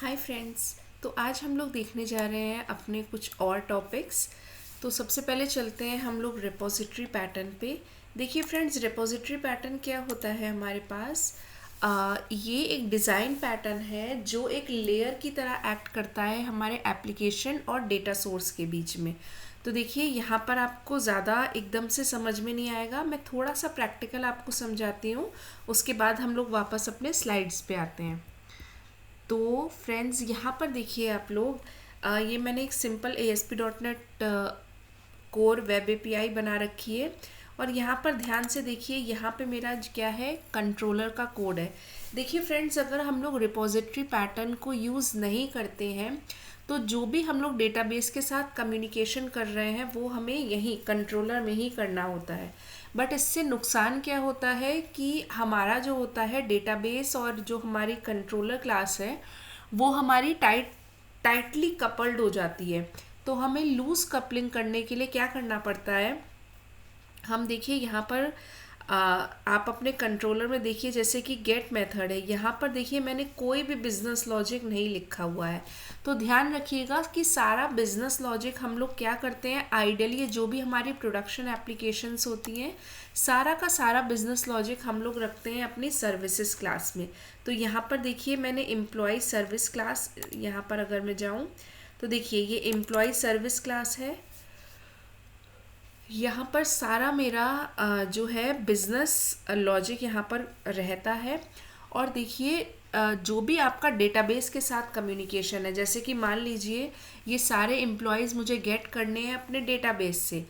Hi friends. तो आज हम लोग देखने जा रहे हैं अपने कुछ और टॉपिक्स। तो सबसे पहले चलते हैं हम लोग रिपोजिटरी पैटर्न पे। देखिए फ्रेंड्स, रिपोजिटरी पैटर्न क्या होता है हमारे पास। ये एक डिज़ाइन पैटर्न है जो एक लेयर की तरह एक्ट करता है हमारे एप्लीकेशन और डेटा सोर्स के बीच में। तो देखिए यहाँ पर आपको ज़्यादा एकदम से समझ में नहीं आएगा, मैं थोड़ा सा प्रैक्टिकल आपको समझाती हूँ, उसके बाद हम लोग वापस अपने स्लाइड्स पे आते हैं। तो फ्रेंड्स यहाँ पर देखिए आप लोग, ये मैंने एक simple ASP.NET core web API बना रखी है। और यहाँ पर ध्यान से देखिए, यहाँ पे मेरा क्या है, कंट्रोलर का कोड है। देखिए फ्रेंड्स, अगर हम लोग रिपोजिटरी पैटर्न को यूज़ नहीं करते हैं तो जो भी हम लोग डेटाबेस के साथ कम्युनिकेशन कर रहे हैं वो हमें यहीं कंट्रोलर में ही करना होता है। बट इससे नुकसान क्या होता है कि हमारा जो होता है डेटाबेस और जो हमारी कंट्रोलर क्लास है वो हमारी टाइटली कपल्ड हो जाती है। तो हमें लूज कपलिंग करने के लिए क्या करना पड़ता है, हम देखिए यहाँ पर आप अपने कंट्रोलर में देखिए, जैसे कि गेट मेथड है, यहाँ पर देखिए मैंने कोई भी बिजनेस लॉजिक नहीं लिखा हुआ है। तो ध्यान रखिएगा कि सारा बिजनेस लॉजिक हम लोग क्या करते हैं, आइडियली जो भी हमारी प्रोडक्शन एप्लीकेशंस होती हैं सारा का सारा बिजनेस लॉजिक हम लोग रखते हैं अपनी सर्विसेज क्लास में। तो यहाँ पर देखिए मैंने एम्प्लॉय सर्विस क्लास, यहाँ पर अगर मैं जाऊँ तो देखिए ये एम्प्लॉय सर्विस क्लास है। यहाँ पर सारा मेरा जो है बिजनेस लॉजिक यहाँ पर रहता है। और देखिए जो भी आपका डेटाबेस के साथ कम्युनिकेशन है, जैसे कि मान लीजिए ये सारे एम्प्लॉयज़ मुझे गेट करने हैं अपने डेटाबेस से,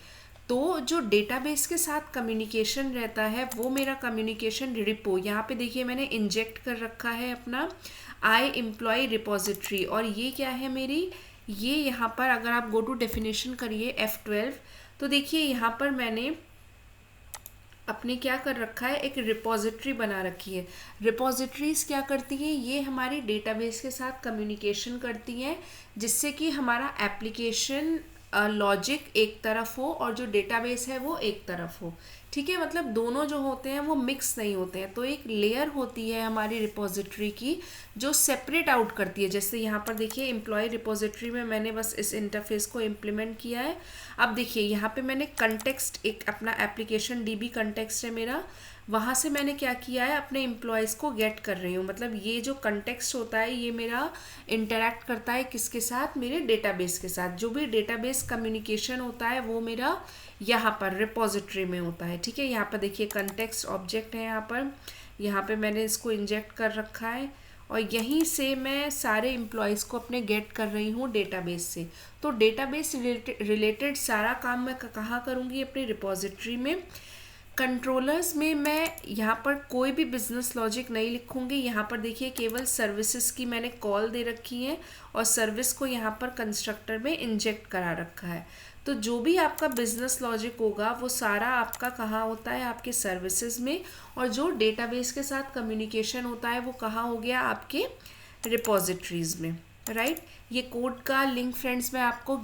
तो जो डेटाबेस के साथ कम्युनिकेशन रहता है वो मेरा कम्युनिकेशन रिपो, यहाँ पे देखिए मैंने इंजेक्ट कर रखा है अपना आई एम्प्लॉय रिपोजिटरी। और ये क्या है मेरी, ये यहाँ पर अगर आप गो टू डेफिनेशन करिए F12, तो देखिए यहाँ पर मैंने अपने क्या कर रखा है, एक रिपोजिटरी बना रखी है। रिपोजिटरीज क्या करती हैं, ये हमारी डेटाबेस के साथ कम्युनिकेशन करती हैं जिससे कि हमारा एप्लीकेशन लॉजिक एक तरफ हो और जो डेटाबेस है वो एक तरफ हो। ठीक है, मतलब दोनों जो होते हैं वो मिक्स नहीं होते हैं। तो एक लेयर होती है हमारी रिपोजिटरी की जो सेपरेट आउट करती है। जैसे यहाँ पर देखिए एम्प्लॉय रिपोजिटरी में मैंने बस इस इंटरफेस को इम्प्लीमेंट किया है। अब देखिए यहाँ पे मैंने कंटेक्स्ट, एक अपना एप्लीकेशन DB कंटेक्स्ट है मेरा, वहाँ से मैंने क्या किया है, अपने एम्प्लॉयज़ को गेट कर रही हूँ। मतलब ये जो कंटेक्स्ट होता है ये मेरा इंटरैक्ट करता है किसके साथ, मेरे डेटाबेस के साथ। जो भी डेटाबेस कम्युनिकेशन होता है वो मेरा यहाँ पर रिपोजिटरी में होता है। ठीक है, यहाँ पर देखिए कंटेक्स्ट ऑब्जेक्ट है, यहाँ पे मैंने इसको इंजेक्ट कर रखा है और यहीं से मैं सारे एम्प्लॉयज़ को अपने गेट कर रही हूँ डेटाबेस से। तो डेटाबेस रिलेटेड सारा काम मैं कहाँ करूँगी, अपनी रिपोजिटरी में। कंट्रोलर्स में मैं यहाँ पर कोई भी बिजनेस लॉजिक नहीं लिखूंगी। यहाँ पर देखिए केवल सर्विसेज की मैंने कॉल दे रखी है और सर्विस को यहाँ पर कंस्ट्रक्टर में इंजेक्ट करा रखा है। तो जो भी आपका बिजनेस लॉजिक होगा वो सारा आपका कहाँ होता है, आपके सर्विसेज में। और जो डेटाबेस के साथ कम्युनिकेशन होता है वो कहाँ हो गया, आपके रिपोजिटरीज में। राइट, ये कोड का लिंक फ्रेंड्स मैं आपको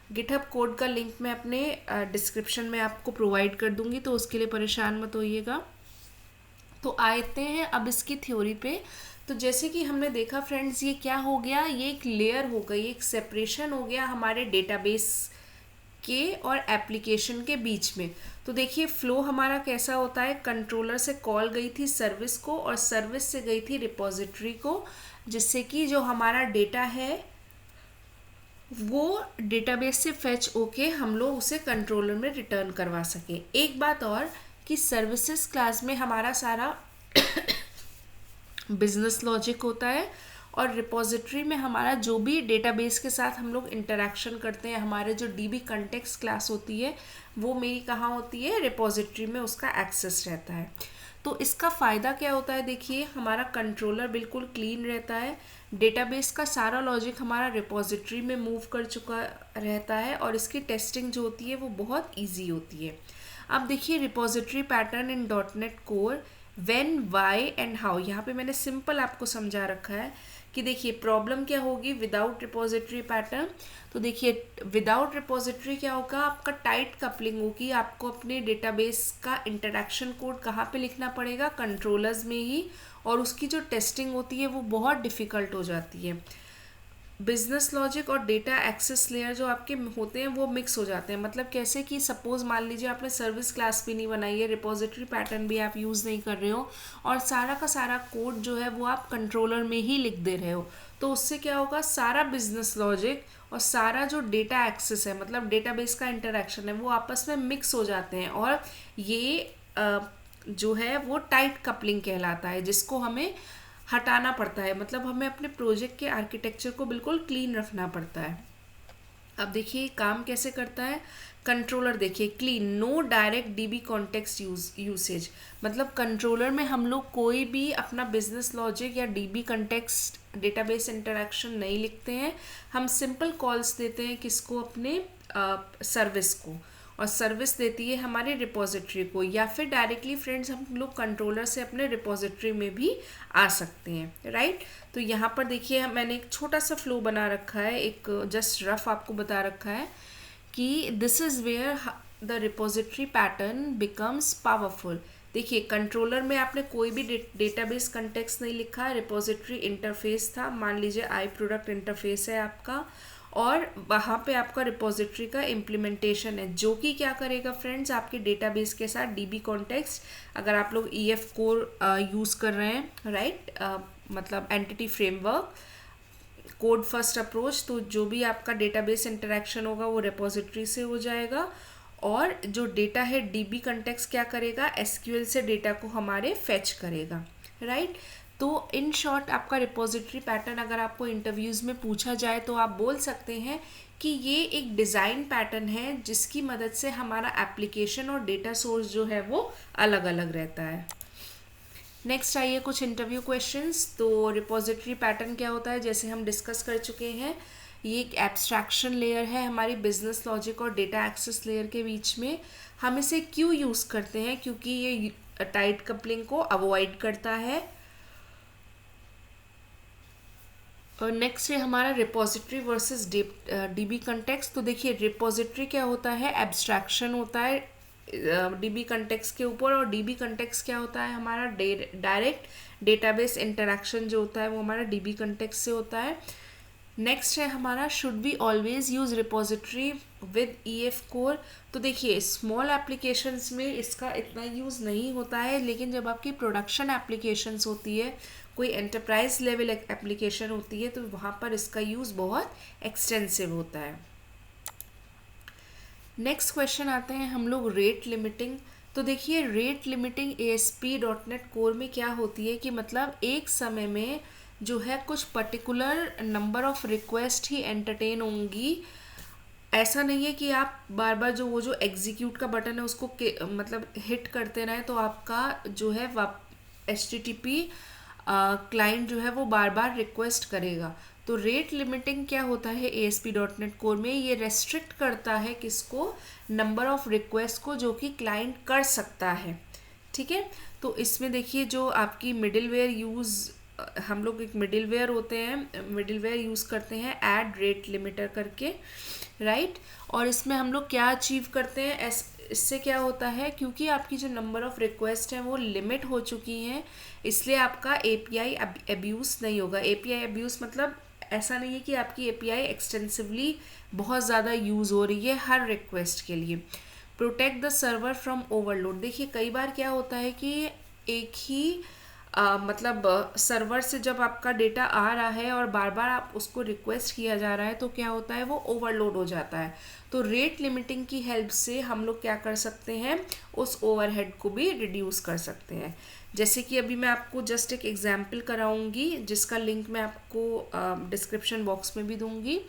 गिटहब कोड का लिंक मैं अपने डिस्क्रिप्शन में आपको प्रोवाइड कर दूंगी, तो उसके लिए परेशान मत होइएगा। तो आते हैं अब इसकी थ्योरी पे। तो जैसे कि हमने देखा फ्रेंड्स, ये क्या हो गया, ये एक लेयर हो गई, एक सेपरेशन हो गया हमारे डेटाबेस के और एप्लीकेशन के बीच में। तो देखिए फ्लो हमारा कैसा होता है, कंट्रोलर से कॉल गई थी सर्विस को और सर्विस से गई थी रिपोजिटरी को, जिससे कि जो हमारा डेटा है वो डेटाबेस से फेच होके हम लोग उसे कंट्रोलर में रिटर्न करवा सकें। एक बात और कि सर्विसेज क्लास में हमारा सारा बिजनेस लॉजिक होता है और रिपोजिटरी में हमारा जो भी डेटाबेस के साथ हम लोग इंटरेक्शन करते हैं, हमारे जो DB कंटेक्स्ट क्लास होती है वो मेरी कहाँ होती है, रिपोजिटरी में उसका एक्सेस रहता है। तो इसका फ़ायदा क्या होता है, देखिए हमारा कंट्रोलर बिल्कुल क्लीन रहता है, डेटाबेस का सारा लॉजिक हमारा रिपोजिटरी में मूव कर चुका रहता है और इसकी टेस्टिंग जो होती है वो बहुत इजी होती है। अब देखिए repository pattern in .NET core, when, why and how, यहाँ पे मैंने सिंपल आपको समझा रखा है कि देखिए प्रॉब्लम क्या होगी विदाउट रिपोजिटरी पैटर्न। तो देखिए विदाउट रिपोजिटरी क्या होगा, आपका टाइट कपलिंग होगी, आपको अपने डेटाबेस का इंटरेक्शन कोड कहाँ पे लिखना पड़ेगा, कंट्रोलर्स में ही, और उसकी जो टेस्टिंग होती है वो बहुत डिफ़िकल्ट हो जाती है। बिजनेस लॉजिक और डेटा एक्सेस लेयर जो आपके होते हैं वो मिक्स हो जाते हैं। मतलब कैसे कि सपोज मान लीजिए आपने सर्विस क्लास भी नहीं बनाई है, रिपोजिटरी पैटर्न भी आप यूज़ नहीं कर रहे हो और सारा का सारा कोड जो है वो आप कंट्रोलर में ही लिख दे रहे हो, तो उससे क्या होगा, सारा बिजनेस लॉजिक और सारा जो डेटा एक्सेस है, मतलब डेटाबेस का इंटरेक्शन है, वो आपस में मिक्स हो जाते हैं और ये जो है वो टाइट कपलिंग कहलाता है, जिसको हमें हटाना पड़ता है। मतलब हमें अपने प्रोजेक्ट के आर्किटेक्चर को बिल्कुल क्लीन रखना पड़ता है। अब देखिए काम कैसे करता है कंट्रोलर, देखिए clean, no direct DB context usage. मतलब कंट्रोलर में हम लोग कोई भी अपना बिजनेस लॉजिक या डीबी कॉन्टेक्स्ट डेटाबेस इंटरेक्शन नहीं लिखते हैं। हम सिंपल कॉल्स देते हैं किसको, अपने सर्विस को, और सर्विस देती है हमारे रिपोजिटरी को, या फिर डायरेक्टली फ्रेंड्स हम लोग कंट्रोलर से अपने रिपोजिटरी में भी आ सकते हैं, राइट। तो यहाँ पर देखिए मैंने एक छोटा सा फ्लो बना रखा है, एक जस्ट रफ आपको बता रखा है कि this is where the repository pattern becomes powerful. देखिए कंट्रोलर में आपने कोई भी डेटाबेस कंटेक्स्ट नहीं लिखा है, रिपोजिटरी इंटरफेस था, मान लीजिए आई प्रोडक्ट इंटरफेस है आपका, और वहाँ पे आपका रिपोजिटरी का इम्प्लीमेंटेशन है जो कि क्या करेगा फ्रेंड्स, आपके डेटाबेस के साथ डीबी कॉन्टेक्स्ट, अगर आप लोग EF कोर यूज़ कर रहे हैं, राइट, मतलब entity framework code first approach, तो जो भी आपका डेटाबेस इंटरेक्शन होगा वो रिपोजिटरी से हो जाएगा, और जो डेटा है डीबी कॉन्टेक्स्ट क्या करेगा, SQL से डेटा को हमारे फेच करेगा, राइट। तो इन शॉर्ट आपका रिपोजिटरी पैटर्न अगर आपको इंटरव्यूज़ में पूछा जाए तो आप बोल सकते हैं कि ये एक डिज़ाइन पैटर्न है जिसकी मदद से हमारा एप्लीकेशन और डेटा सोर्स जो है वो अलग अलग रहता है। नेक्स्ट आइए कुछ इंटरव्यू क्वेश्चंस। तो रिपोजिटरी पैटर्न क्या होता है, जैसे हम डिस्कस कर चुके हैं, ये एक एब्स्ट्रैक्शन लेयर है हमारी बिजनेस लॉजिक और डेटा एक्सेस लेयर के बीच में। हम इसे क्यों यूज़ करते हैं, क्योंकि ये टाइट कपलिंग को अवॉइड करता है। और नेक्स्ट है हमारा रिपोजिटरी वर्सेस डीबी कंटेक्स्ट। तो देखिए रिपोजिटरी क्या होता है, एब्स्ट्रैक्शन होता है डीबी कंटेक्स्ट के ऊपर, और डीबी कंटेक्स्ट क्या होता है, हमारा डायरेक्ट डेटाबेस इंटरेक्शन जो होता है वो हमारा डीबी कंटेक्स्ट से होता है। नेक्स्ट है हमारा should be always use repository with EF core. तो देखिए स्मॉल एप्लीकेशंस में इसका इतना यूज़ नहीं होता है, लेकिन जब आपकी प्रोडक्शन एप्लीकेशंस होती है, कोई एंटरप्राइज लेवल एप्लीकेशन होती है, तो वहाँ पर इसका यूज़ बहुत एक्सटेंसिव होता है। नेक्स्ट क्वेश्चन आते हैं हम लोग रेट लिमिटिंग। तो देखिए रेट लिमिटिंग ASP.NET कोर में क्या होती है कि मतलब एक समय में जो है कुछ particular number of request he entertain होंगी। ऐसा नहीं है कि आप बार बार जो वो जो एग्जीक्यूट का बटन है उसको मतलब हिट करते रहें तो आपका जो है HTTP क्लाइंट जो है वो बार बार रिक्वेस्ट करेगा। तो रेट लिमिटिंग क्या होता है ASP.NET कोर में, ये रेस्ट्रिक्ट करता है किसको, नंबर ऑफ रिक्वेस्ट को जो कि क्लाइंट कर सकता है, ठीक है। तो इसमें देखिए जो आपकी मिडिलवेयर यूज़, हम लोग एक मिडिलवेयर होते हैं, मिडिलवेयर यूज़ करते हैं ऐड रेट लिमिटर करके, राइट। और इसमें हम लोग क्या अचीव करते हैं, इससे क्या होता है, क्योंकि आपकी जो नंबर ऑफ रिक्वेस्ट हैं वो लिमिट हो चुकी हैं, इसलिए आपका API अब्यूज़ नहीं होगा। API अब्यूज़ मतलब ऐसा नहीं है कि आपकी API एक्सटेंसिवली बहुत ज़्यादा यूज़ हो रही है हर रिक्वेस्ट के लिए। Protect the server from overload. देखिए कई बार क्या होता है कि एक ही मतलब सर्वर से जब आपका डेटा आ रहा है और बार बार आप उसको रिक्वेस्ट किया जा रहा है तो क्या होता है, वो ओवरलोड हो जाता है। तो रेट लिमिटिंग की हेल्प से हम लोग क्या कर सकते हैं, उस ओवरहेड को भी रिड्यूस कर सकते हैं। जैसे कि अभी मैं आपको जस्ट एक एग्जांपल कराऊंगी जिसका लिंक मैं आपको डिस्क्रिप्शन बॉक्स में भी दूंगी।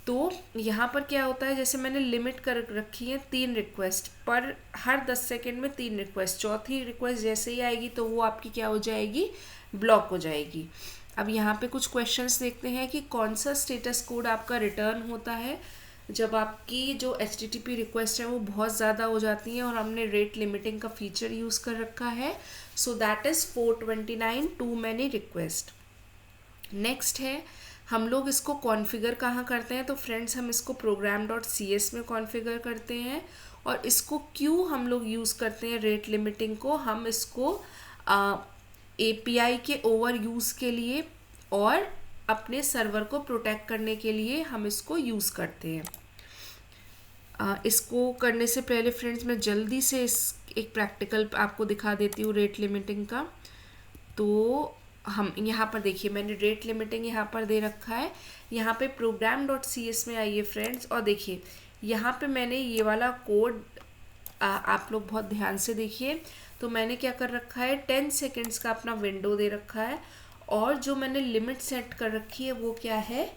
तो यहाँ पर क्या होता है, जैसे मैंने लिमिट कर रखी है 3 रिक्वेस्ट पर हर 10 सेकेंड में 3 रिक्वेस्ट, चौथी रिक्वेस्ट जैसे ही आएगी तो वो आपकी क्या हो जाएगी, ब्लॉक हो जाएगी। अब यहाँ पे कुछ क्वेश्चंस देखते हैं कि कौन सा स्टेटस कोड आपका रिटर्न होता है जब आपकी जो HTTP रिक्वेस्ट है वो बहुत ज़्यादा हो जाती हैं और हमने रेट लिमिटिंग का फीचर यूज़ कर रखा है। So that is 429 too many request. Next है हम लोग इसको कॉन्फ़िगर कहाँ करते हैं, तो फ्रेंड्स हम इसको program.cs में कॉन्फ़िगर करते हैं। और इसको क्यों हम लोग यूज़ करते हैं रेट लिमिटिंग को, हम इसको एपीआई के ओवर यूज़ के लिए और अपने सर्वर को प्रोटेक्ट करने के लिए हम इसको यूज़ करते हैं। इसको करने से पहले फ्रेंड्स मैं जल्दी से इस एक प्रैक्टिकल आपको दिखा देती हूँ रेट लिमिटिंग का। तो हम यहाँ पर देखिए, मैंने रेट लिमिटिंग यहाँ पर दे रखा है। यहाँ पे program.cs में आइए फ्रेंड्स, और देखिए यहाँ पे मैंने ये वाला कोड आप लोग बहुत ध्यान से देखिए। तो मैंने क्या कर रखा है, 10 सेकेंड्स का अपना विंडो दे रखा है, और जो मैंने लिमिट सेट कर रखी है वो क्या है,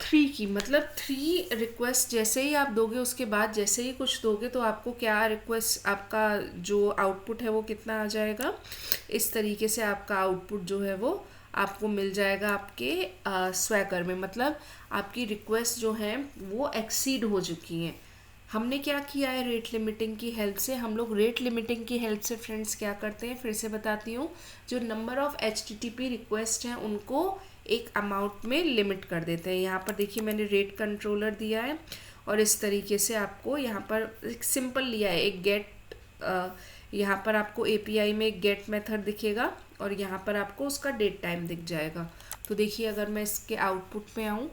3 की। मतलब 3 रिक्वेस्ट जैसे ही आप दोगे, उसके बाद जैसे ही कुछ दोगे तो आपको क्या रिक्वेस्ट, आपका जो आउटपुट है वो कितना आ जाएगा, इस तरीके से आपका आउटपुट जो है वो आपको मिल जाएगा आपके स्वैगर में। मतलब आपकी रिक्वेस्ट जो है वो एक्सीड हो चुकी हैं। हमने क्या किया है रेट लिमिटिंग की हेल्प से, हम लोग रेट लिमिटिंग की हेल्प से फ्रेंड्स क्या करते हैं, फिर से बताती हूँ, जो नंबर ऑफ HTTP रिक्वेस्ट हैं उनको एक अमाउंट में लिमिट कर देते हैं। यहाँ पर देखिए मैंने रेट कंट्रोलर दिया है, और इस तरीके से आपको यहाँ पर एक सिंपल लिया है, एक गेट, यहाँ पर आपको API में एक गेट मेथड दिखेगा, और यहाँ पर आपको उसका डेट टाइम दिख जाएगा। तो देखिए अगर मैं इसके आउटपुट में आऊँ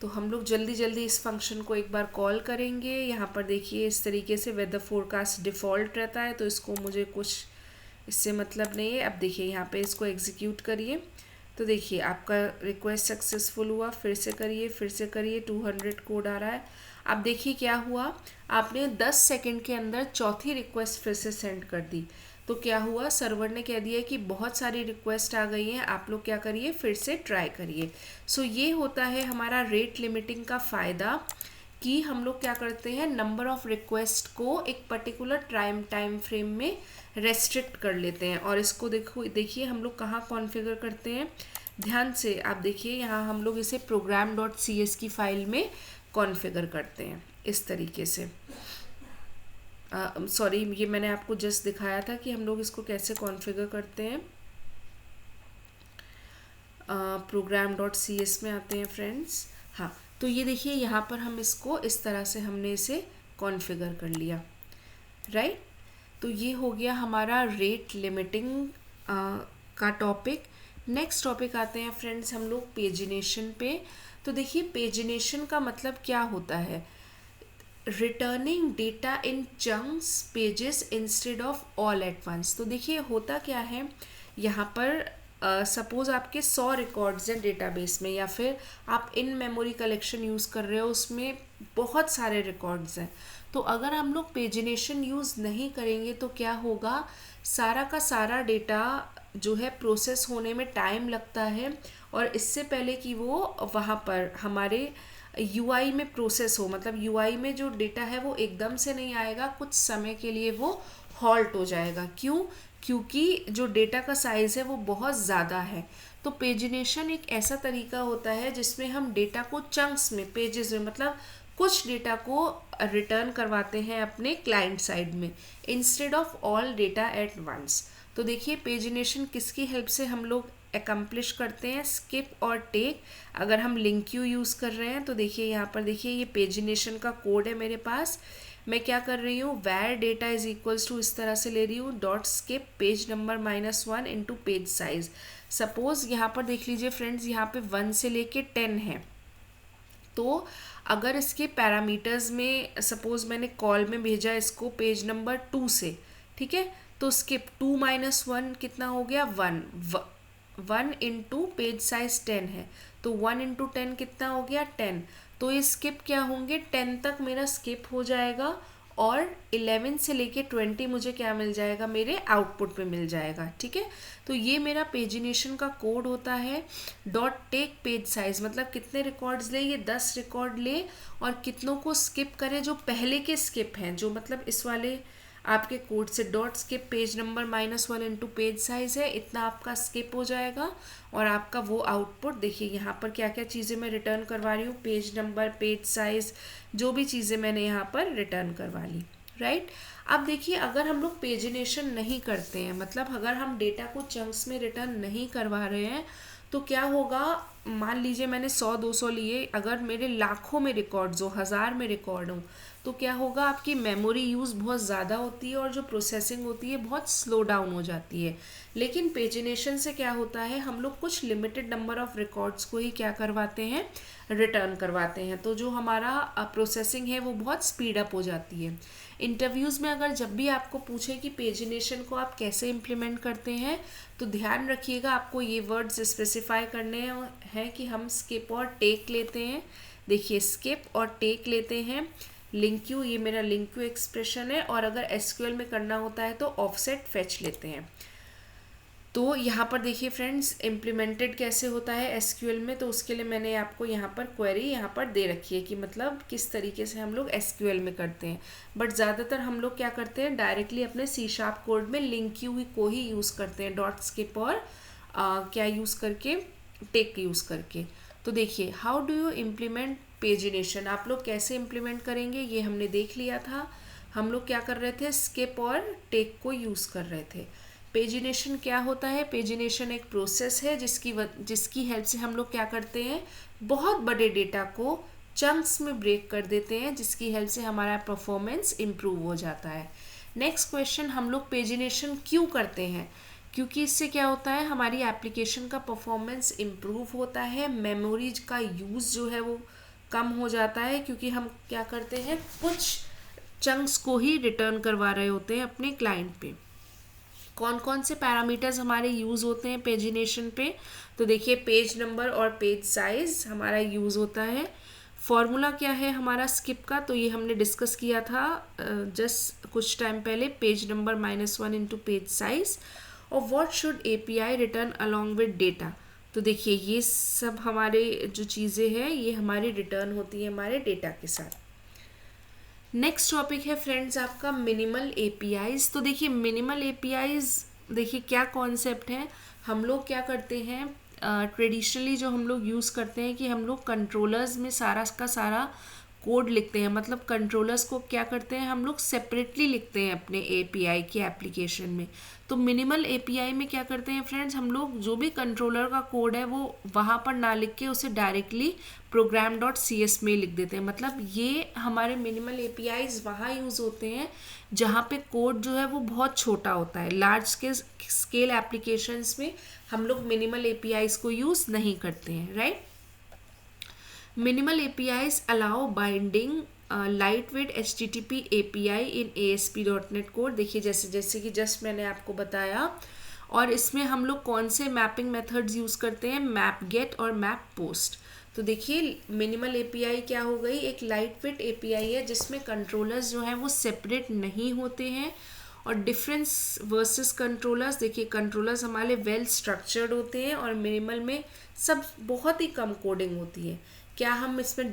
तो हम लोग जल्दी जल्दी इस फंक्शन को एक बार कॉल करेंगे। यहाँ पर देखिए इस तरीके से वेदर फोरकास्ट डिफ़ॉल्ट रहता है, तो इसको मुझे कुछ इससे मतलब नहीं है। अब देखिए यहाँ पे इसको एग्जीक्यूट करिए, तो देखिए आपका रिक्वेस्ट सक्सेसफुल हुआ। फिर से करिए 200 कोड आ रहा है। अब देखिए क्या हुआ, आपने 10 सेकंड के अंदर चौथी रिक्वेस्ट फिर से सेंड कर दी। तो क्या हुआ, सर्वर ने कह दिया कि बहुत सारी रिक्वेस्ट आ गई हैं, आप लोग क्या करिए, फिर से ट्राई करिए। सो ये होता है हमारा रेट लिमिटिंग का फ़ायदा, कि हम लोग क्या करते हैं, नंबर ऑफ़ रिक्वेस्ट को एक पर्टिकुलर टाइम फ्रेम में रेस्ट्रिक्ट कर लेते हैं। और इसको देखिए हम लोग कहाँ कॉन्फ़िगर करते हैं, ध्यान से आप देखिए, यहाँ हम लोग इसे program.cs की फाइल में कॉन्फ़िगर करते हैं इस तरीके से। सॉरी, ये मैंने आपको जस्ट दिखाया था कि हम लोग इसको कैसे कॉन्फ़िगर करते हैं। program.cs में आते हैं फ्रेंड्स। हाँ, तो ये देखिए यहाँ पर हम इसको इस तरह से हमने इसे कॉन्फ़िगर कर लिया, राइट। तो ये हो गया हमारा रेट लिमिटिंग का टॉपिक। नेक्स्ट टॉपिक आते हैं फ्रेंड्स हम लोग पेजिनेशन पे। तो देखिए पेजिनेशन का मतलब क्या होता है, returning data in chunks pages instead of all at once. तो देखिए होता क्या है, यहाँ पर सपोज़ आपके 100 रिकॉर्ड्स हैं डेटाबेस में, या फिर आप इन मेमोरी कलेक्शन यूज़ कर रहे हो, उसमें बहुत सारे रिकॉर्ड्स हैं। तो अगर हम लोग पेजिनेशन यूज़ नहीं करेंगे तो क्या होगा, सारा का सारा डेटा जो है प्रोसेस होने में टाइम लगता है, और इससे पहले कि वो वहाँ पर हमारे यूआई में प्रोसेस हो, मतलब यूआई में जो डेटा है वो एकदम से नहीं आएगा, कुछ समय के लिए वो हॉल्ट हो जाएगा। क्यों? क्योंकि जो डेटा का साइज़ है वो बहुत ज़्यादा है। तो पेजिनेशन एक ऐसा तरीका होता है जिसमें हम डेटा को चंक्स में, पेजेस में, मतलब कुछ डेटा को रिटर्न करवाते हैं अपने क्लाइंट साइड में, instead of all data at once. तो देखिए पेजिनेशन किसकी हेल्प से हम लोग एकम्प्लिश करते हैं, स्किप और टेक। अगर हम लिंक क्यू यूज़ कर रहे हैं तो देखिए यहाँ पर देखिए ये पेजिनेशन का कोड है मेरे पास। मैं क्या कर रही हूँ, where data is equals to इस तरह से ले रही हूँ, dot skip page number -1 into page size. Suppose यहाँ पर देख लीजिए फ्रेंड्स, यहाँ पे 1 से लेके 10 है। तो अगर इसके पैरामीटर्स में सपोज़ मैंने कॉल में भेजा इसको पेज नंबर 2 से, ठीक है, तो स्किप 2 - 1 कितना हो गया, 1 इंटू पेज साइज 10 है, तो 1 इंटू 10 कितना हो गया, 10। तो ये स्किप क्या होंगे, 10 तक मेरा स्किप हो जाएगा, और 11 से लेके 20 मुझे क्या मिल जाएगा, मेरे आउटपुट पे मिल जाएगा, ठीक है। तो ये मेरा पेजिनेशन का कोड होता है। डॉट टेक पेज साइज मतलब कितने रिकॉर्ड्स ले, ये 10 रिकॉर्ड ले, और कितनों को स्किप करे, जो पहले के स्किप हैं, जो मतलब इस वाले आपके कोड से, dot skip page number -1 into page size है, इतना आपका स्किप हो जाएगा, और आपका वो आउटपुट देखिए यहाँ पर क्या क्या चीज़ें मैं रिटर्न करवा रही हूँ, पेज नंबर, पेज साइज, जो भी चीज़ें मैंने यहाँ पर रिटर्न करवा ली, राइट। अब देखिए अगर हम लोग पेजिनेशन नहीं करते हैं, मतलब अगर हम डेटा को चंक्स में रिटर्न नहीं करवा रहे हैं, तो क्या होगा, मान लीजिए मैंने 100-200 लिए, अगर मेरे लाखों में रिकॉर्ड्स हो, 1000 में रिकॉर्ड हो, तो क्या होगा, आपकी मेमोरी यूज़ बहुत ज़्यादा होती है और जो प्रोसेसिंग होती है बहुत स्लो डाउन हो जाती है। लेकिन पेजिनेशन से क्या होता है, हम लोग कुछ लिमिटेड नंबर ऑफ रिकॉर्ड्स को ही क्या करवाते हैं, रिटर्न करवाते हैं, तो जो हमारा प्रोसेसिंग है वो बहुत स्पीड अप हो जाती है। इंटरव्यूज़ में अगर जब भी आपको पूछे कि पेजिनेशन को आप कैसे इम्प्लीमेंट करते हैं, तो ध्यान रखिएगा आपको ये वर्ड्स स्पेसिफाई करने हैं कि हम स्किप और टेक लेते हैं। देखिए, स्किप और टेक लेते हैं। लिंक क्यू, ये मेरा लिंक क्यू एक्सप्रेशन है, और अगर एसक्यूएल में करना होता है तो ऑफसेट फेच लेते हैं। तो यहाँ पर देखिए फ्रेंड्स, इम्प्लीमेंटेड कैसे होता है एसक्यूएल में, तो उसके लिए मैंने आपको यहाँ पर क्वेरी यहाँ पर दे रखी है कि मतलब किस तरीके से हम लोग एसक्यूएल में करते हैं। बट ज़्यादातर हम लोग क्या करते हैं, डायरेक्टली अपने सी शार्प कोड में लिंक क्यू को ही यूज़ करते हैं, डॉट स्किप और क्या यूज़ करके, टेक यूज़ करके। तो देखिए, how do you implement pagination, आप लोग कैसे इम्प्लीमेंट करेंगे ये हमने देख लिया था। हम लोग क्या कर रहे थे, स्किप और टेक को यूज़ कर रहे थे। पेजिनेशन क्या होता है, पेजिनेशन एक प्रोसेस है जिसकी हेल्प से हम लोग क्या करते हैं, बहुत बड़े डेटा को चंक्स में ब्रेक कर देते हैं, जिसकी हेल्प से हमारा परफॉर्मेंस इम्प्रूव हो जाता है। नेक्स्ट क्वेश्चन, हम लोग पेजिनेशन क्यों करते हैं, क्योंकि इससे क्या होता है, हमारी एप्लीकेशन का परफॉर्मेंस इम्प्रूव होता है, मेमोरीज का यूज़ जो है वो कम हो जाता है, क्योंकि हम क्या करते हैं, कुछ चंक्स को ही रिटर्न करवा रहे होते हैं अपने क्लाइंट पे। कौन कौन से पैरामीटर्स हमारे यूज़ होते हैं पेजिनेशन पे, तो देखिए, पेज नंबर और पेज साइज हमारा यूज़ होता है। फॉर्मूला क्या है हमारा स्किप का, तो ये हमने डिस्कस किया था जस्ट कुछ टाइम पहले, page number -1 into page size. और what should API return along with data, तो देखिए ये सब हमारे जो चीज़ें हैं ये हमारी रिटर्न होती है हमारे डेटा के साथ। नेक्स्ट टॉपिक है फ्रेंड्स आपका मिनिमल एपीआईज। तो देखिए, मिनिमल एपीआईज, देखिए क्या कॉन्सेप्ट है, हम लोग क्या करते हैं, ट्रेडिशनली जो हम लोग यूज़ करते हैं कि हम लोग कंट्रोलर्स में सारा का सारा कोड लिखते हैं, मतलब कंट्रोलर्स को क्या करते हैं, हम लोग सेपरेटली लिखते हैं अपने एपीआई के एप्लीकेशन में। तो मिनिमल एपीआई में क्या करते हैं फ्रेंड्स, हम लोग जो भी कंट्रोलर का कोड है वो वहाँ पर ना लिख के उसे डायरेक्टली program.cs में लिख देते हैं। मतलब ये हमारे मिनिमल एपीआईज वहाँ यूज़ होते हैं जहाँ पे कोड जो है वो बहुत छोटा होता है। लार्ज स्केल एप्लीकेशंस में हम लोग मिनिमल एपीआईज को यूज़ नहीं करते हैं, right. Minimal APIs allow binding lightweight HTTP API in ASP.NET Core। देखिए, जैसे कि जस्ट मैंने आपको बताया, और इसमें हम लोग कौन से मैपिंग मेथड्स यूज़ करते हैं, मैप गेट और मैप पोस्ट। तो देखिए, मिनिमल एपीआई क्या हो गई, एक लाइटवेट एपीआई है जिसमें कंट्रोलर्स जो हैं वो सेपरेट नहीं होते हैं। और डिफरेंस वर्सेस कंट्रोलर्स, देखिए कंट्रोलर्स हमारे वेल स्ट्रक्चर्ड होते हैं और मिनिमल में सब बहुत ही कम कोडिंग होती है। क्या हम इसमें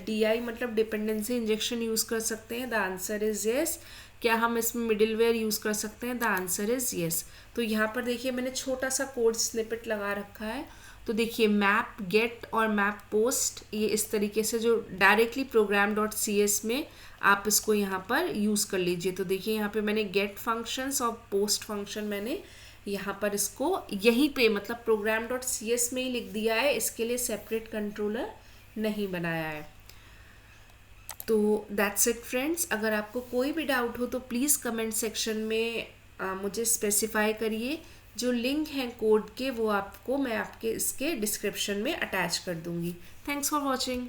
DI मतलब डिपेंडेंसी इंजेक्शन यूज़ कर सकते हैं, द आंसर इज़ येस। क्या हम इसमें मिडिलवेयर यूज़ कर सकते हैं, द आंसर इज़ येस। तो यहाँ पर देखिए मैंने छोटा सा कोड स्निपेट लगा रखा है। तो देखिए, मैप गेट और मैप पोस्ट, ये इस तरीके से जो डायरेक्टली program.cs में आप इसको यहाँ पर यूज़ कर लीजिए। तो देखिए, यहाँ पे मैंने गेट फंक्शंस और पोस्ट फंक्शन मैंने यहाँ पर इसको यहीं पे मतलब program.cs में ही लिख दिया है, इसके लिए सेपरेट कंट्रोलर नहीं बनाया है। तो दैट्स इट फ्रेंड्स। अगर आपको कोई भी डाउट हो तो प्लीज़ कमेंट सेक्शन में मुझे स्पेसिफाई करिए। जो लिंक हैं कोड के वो आपको मैं आपके इसके डिस्क्रिप्शन में अटैच कर दूँगी। Thanks for watching.